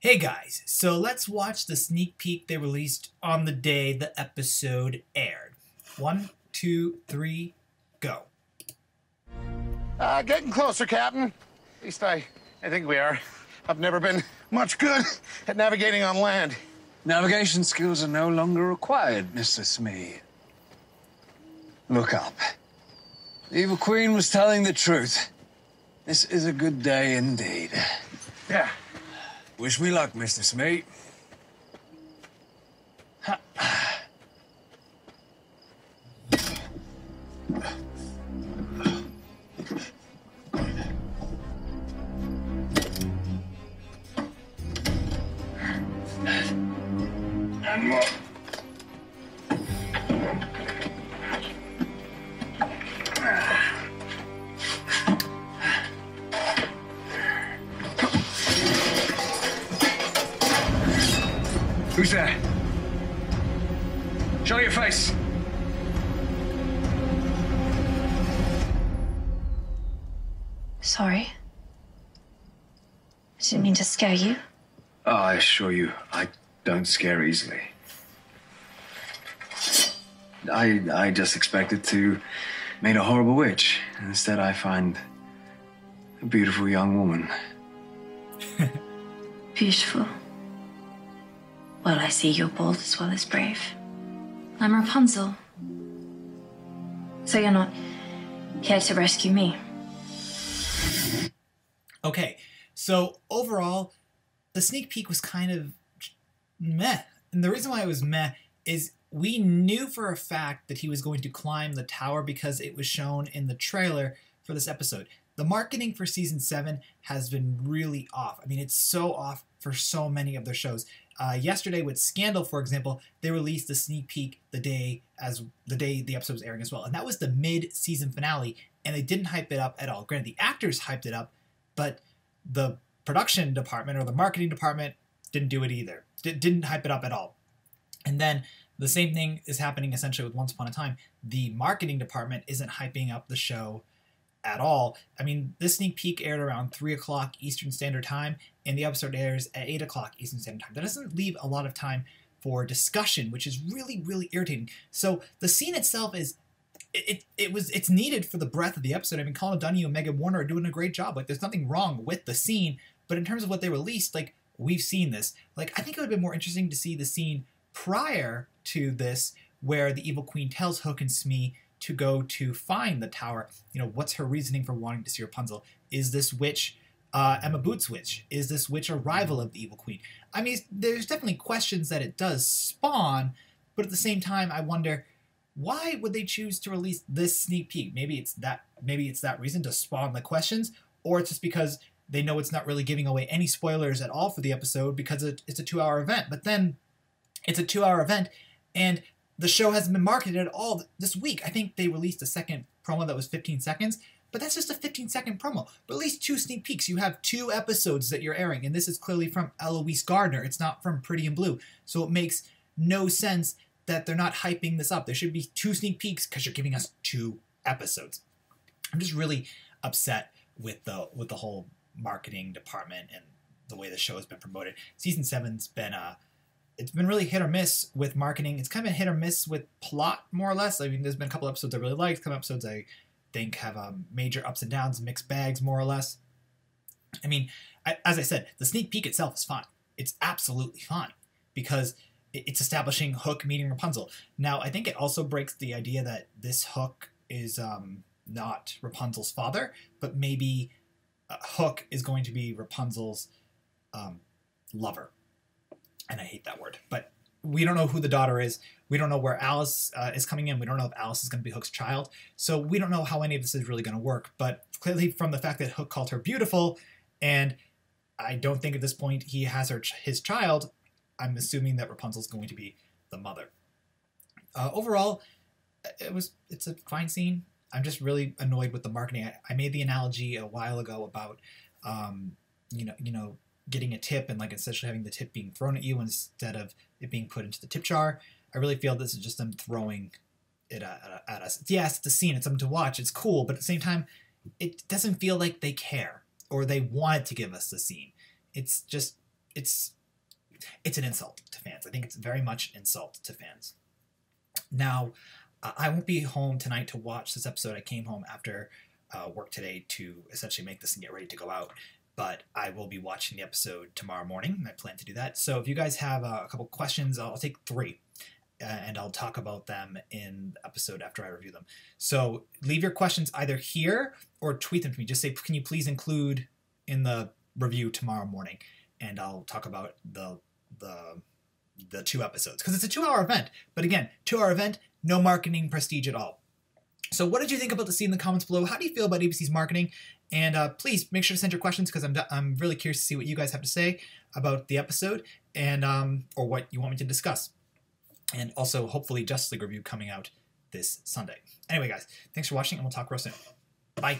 Hey guys, so let's watch the sneak peek they released on the day the episode aired. 1, 2, 3, go. Getting closer, Captain. At least I think we are. I've never been much good at navigating on land. Navigation skills are no longer required, Mr. Smee. Look up. The Evil Queen was telling the truth. This is a good day indeed. Yeah. Wish me luck, Mr. Smee. And more. Who's there? Show your face. Sorry. I didn't mean to scare you. Oh, I assure you, I don't scare easily. I just expected to meet a horrible witch. Instead, I find a beautiful young woman. Beautiful. Well, I see you're bold as well as brave. I'm Rapunzel. So you're not here to rescue me? Okay, so overall, the sneak peek was kind of meh. And the reason why it was meh is we knew for a fact that he was going to climb the tower because it was shown in the trailer for this episode. The marketing for season 7 has been really off. I mean, it's so off for so many of their shows. Yesterday with Scandal, for example, they released the sneak peek the day the episode was airing as well. And that was the mid-season finale, and they didn't hype it up at all. Granted, the actors hyped it up, but the production department or the marketing department didn't do it either. Didn't hype it up at all. And then the same thing is happening essentially with Once Upon a Time. The marketing department isn't hyping up the show at all. I mean, this sneak peek aired around 3 o'clock Eastern Standard Time, and the episode airs at 8 o'clock Eastern Standard Time. That doesn't leave a lot of time for discussion, which is really, really irritating. So the scene itself is, it's needed for the breadth of the episode. I mean, Colin O'Donoghue and Megan Warner are doing a great job. Like, there's nothing wrong with the scene, but in terms of what they released, like, we've seen this. Like, I think it would have been more interesting to see the scene prior to this, where the Evil Queen tells Hook and Smee to go to find the tower. You know, what's her reasoning for wanting to see Rapunzel? Is this witch Emma Boots' witch? Is this witch a rival of the Evil Queen? I mean, there's definitely questions that it does spawn, but at the same time, I wonder, why would they choose to release this sneak peek? Maybe it's that reason to spawn the questions, or it's just because they know it's not really giving away any spoilers at all for the episode because it's a 2-hour event. But then it's a 2-hour event, and the show hasn't been marketed at all this week. I think they released a second promo that was 15 seconds, but that's just a 15-second promo. But at least 2 sneak peeks. You have 2 episodes that you're airing, and this is clearly from Eloise Gardner. It's not from Pretty in Blue. So it makes no sense that they're not hyping this up. There should be 2 sneak peeks because you're giving us 2 episodes. I'm just really upset with the whole marketing department and the way the show has been promoted. Season 7's been it's been really hit or miss with marketing. It's kind of been hit or miss with plot, more or less. I mean, there's been a couple episodes I really liked. A couple episodes I think have major ups and downs, mixed bags, more or less. I mean, as I said, the sneak peek itself is fine. It's absolutely fine because it's establishing Hook meeting Rapunzel. Now, I think it also breaks the idea that this Hook is not Rapunzel's father, but maybe Hook is going to be Rapunzel's lover. And I hate that word, but we don't know who the daughter is. We don't know where Alice is coming in. We don't know if Alice is going to be Hook's child. So we don't know how any of this is really going to work. But clearly from the fact that Hook called her beautiful, and I don't think at this point he has his child, I'm assuming that Rapunzel's going to be the mother. Overall, it's a fine scene. I'm just really annoyed with the marketing. I made the analogy a while ago about, you know, getting a tip and like essentially having the tip being thrown at you instead of it being put into the tip jar. I really feel this is just them throwing it at us. Yes, it's a scene, it's something to watch, it's cool, but at the same time, it doesn't feel like they care or they wanted to give us the scene. It's just it's an insult to fans. I think it's very much an insult to fans. Now, I won't be home tonight to watch this episode. I came home after work today to essentially make this and get ready to go out. But I will be watching the episode tomorrow morning. I plan to do that. So if you guys have a couple questions, I'll take 3. And I'll talk about them in the episode after I review them. So leave your questions either here or tweet them to me. Just say, can you please include in the review tomorrow morning? And I'll talk about the 2 episodes. Because it's a 2-hour event. But again, 2-hour event, no marketing prestige at all. So what did you think about the scene in the comments below? How do you feel about ABC's marketing? And please make sure to send your questions because I'm really curious to see what you guys have to say about the episode and or what you want me to discuss. And also, hopefully, Justice League review coming out this Sunday. Anyway, guys, thanks for watching, and we'll talk real soon. Bye.